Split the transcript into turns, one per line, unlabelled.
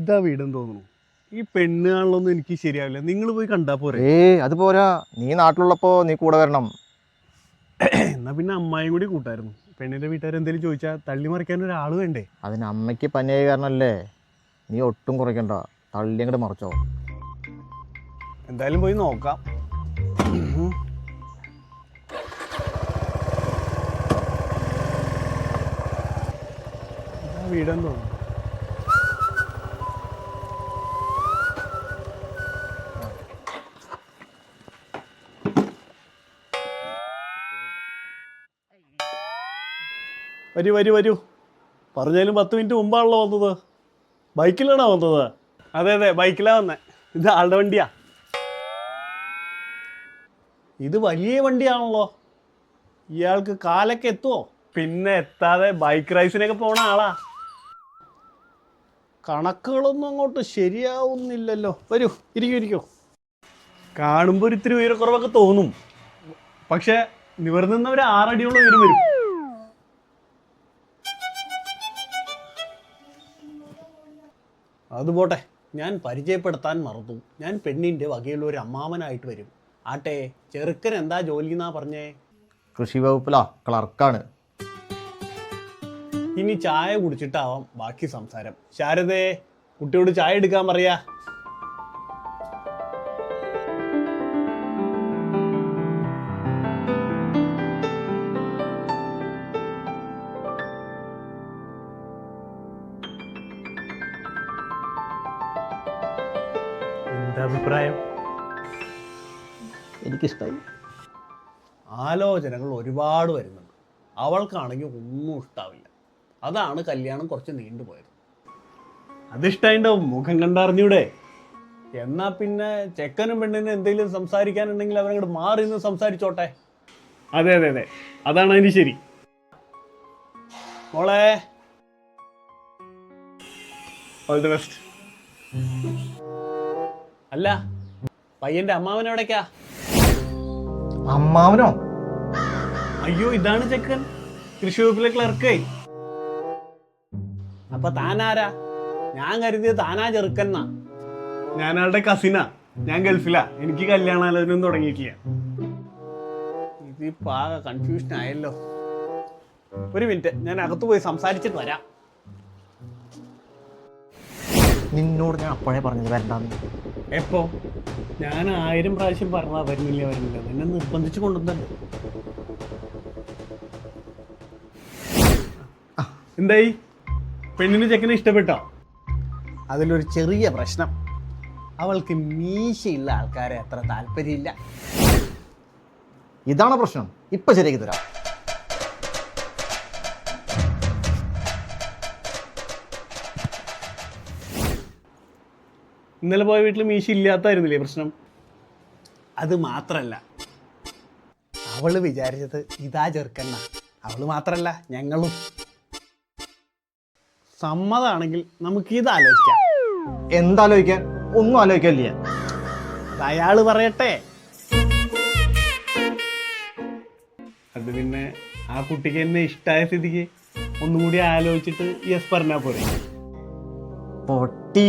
ഇതാ വീടെന്ന് തോന്നുന്നു. ഈ പെണ്ണ് കാണലൊന്നും എനിക്ക് ശരിയാവില്ല. നിങ്ങൾ പോയി കണ്ടാ പോരെ?
അത് പോരാ, നീ നാട്ടിലുള്ളപ്പോ നീ കൂടെ വരണം.
എന്നാ പിന്നെ അമ്മായും കൂടി കൂട്ടായിരുന്നു. പെണ്ണിന്റെ വീട്ടുകാർ എന്തെങ്കിലും ചോദിച്ചാൽ തള്ളി മറിക്കാൻ ഒരാൾ വേണ്ടേ?
അതിന് അമ്മയ്ക്ക് പനിയായ കാരണല്ലേ. നീ ഒട്ടും കുറയ്ക്കണ്ട, തള്ളി അങ്ങോട്ട് മറിച്ചോ.
എന്തായാലും പോയി നോക്കാം. വീടെന്ന് തോന്നുന്നു. വരൂ വരൂ വരൂ. പറഞ്ഞാലും 10 മിനിറ്റ് മുമ്പാണല്ലോ വന്നത്. ബൈക്കിലാണോ വന്നത്? അതെ അതെ, ബൈക്കിലാണ് വന്നത്. ഇത് ആളുടെ വണ്ടിയാ. ഇത് വലിയ വണ്ടിയാണല്ലോ. ഇയാൾക്ക് കാലൊക്കെ എത്തുമോ? പിന്നെ എത്താതെ ബൈക്ക് റൈസിനൊക്കെ പോണ ആളാ. കണക്കുകളൊന്നും അങ്ങോട്ട് ശരിയാവുന്നില്ലല്ലോ. വരൂ, ഇരിക്കൂ. കാണുമ്പോൾ ഒരു ഇത്തിരി ഉയരക്കുറവൊക്കെ തോന്നും. പക്ഷെ നിവർന്ന ഒരു 6 അടിയോളം ഉയരം വരും. അതുപോട്ടെ, ഞാൻ പരിചയപ്പെടുത്താൻ മറന്നു. ഞാൻ പെണ്ണിൻ്റെ വകയുള്ള ഒരു അമ്മാവനായിട്ട് വരും. ആട്ടെ, ചെറുക്കൻ എന്താ ജോലി എന്നാ പറഞ്ഞേ?
കൃഷി വകുപ്പിലാ, ക്ലർക്കാണ്.
ഇനി ചായ കുടിച്ചിട്ടാവാം ബാക്കി സംസാരം. ശാരദേ, കുട്ടിയോട് ചായ എടുക്കാൻ പറയാ. എന്താ അഭിപ്രായം?
എനിക്കിഷ്ടമായി.
ആലോചനകൾ ഒരുപാട് വരുന്നുണ്ട്. അവൾക്കാണെങ്കിൽ ഒന്നും ഇഷ്ടാവില്ല. അതാണ് കല്യാണം കുറച്ച് നീണ്ടുപോയത്. അതിഷ്ടായിണ്ടാവും, മുഖം കണ്ടറിഞ്ഞൂടെ? എന്നാ പിന്നെ ചെക്കനും പെണ്ണിനും എന്തെങ്കിലും സംസാരിക്കാനുണ്ടെങ്കിൽ അവരങ്ങോട്ട് മാറി നിന്ന് സംസാരിച്ചോട്ടെ. അതെ അതെ അതെ, അതാണ് അതിന് ശരി. മോളെ, ഓൾ ദി ബെസ്റ്റ്. അല്ല, പയ്യന്റെ അമ്മാവൻ എവിടേക്കാ?
അമ്മാവനോ?
അയ്യോ, ഇതാണ് ചെക്കൻ, കൃഷി വകുപ്പിലെ ക്ലർക്ക്. അപ്പൊ താനാരാ? ഞാൻ കരുതിയത് താനാ ചെറുക്കന്നാ. ഞാൻ ആളുടെ കസിനാ. ഞാൻ ഗൾഫിലാ. എനിക്ക് കല്യാണാലോചന തുടങ്ങിയിട്ടില്ല. ഇതിപ്പോ ആകെ കൺഫ്യൂഷൻ ആയല്ലോ. ഒരു മിനിറ്റ്, ഞാൻ അകത്ത് പോയി സംസാരിച്ചിട്ട് വരാം.
നിന്നോട് ഞാൻ അപ്പോഴേ പറഞ്ഞത് വരണ്ടാന്ന്.
എപ്പോ? ഞാൻ 1000 പ്രാവശ്യം പറഞ്ഞാ വരുന്നില്ല എന്നെ നിർബന്ധിച്ചു കൊണ്ടുവന്നല്ലോ. എന്തായി? പെണ്ണിന് ചെക്കനെ ഇഷ്ടപ്പെട്ടോ? അതിലൊരു ചെറിയ പ്രശ്നം, അവൾക്ക് മീശയുള്ള ആൾക്കാരെ അത്ര താല്പര്യമില്ല.
ഇതാണ് പ്രശ്നം. ഇപ്പൊ ശരിയാക്കി തരാം.
ഇന്നലെ പോയ വീട്ടിൽ മീശ ഇല്ലാത്തായിരുന്നില്ലേ പ്രശ്നം? അത് മാത്രല്ല, അവള് വിചാരിച്ചത് ഇതാ ചെറുക്കന്ന. അവള് മാത്രല്ല, ഞങ്ങളും. സമ്മതാണെങ്കിൽ നമുക്ക് ഇത് ആലോചിക്കാം.
എന്താലോചിക്കാൻ? ഒന്നും ആലോചിക്കാനില്ല.
അത് അയാള് പറയട്ടെ. അത് പിന്നെ ആ കുട്ടിക്ക് എന്നെ ഇഷ്ടമായ സ്ഥിതിക്ക് ഒന്നും കൂടി ആലോചിച്ചിട്ട് യെസ് പറഞ്ഞാ പോരെ.
പൊട്ടി.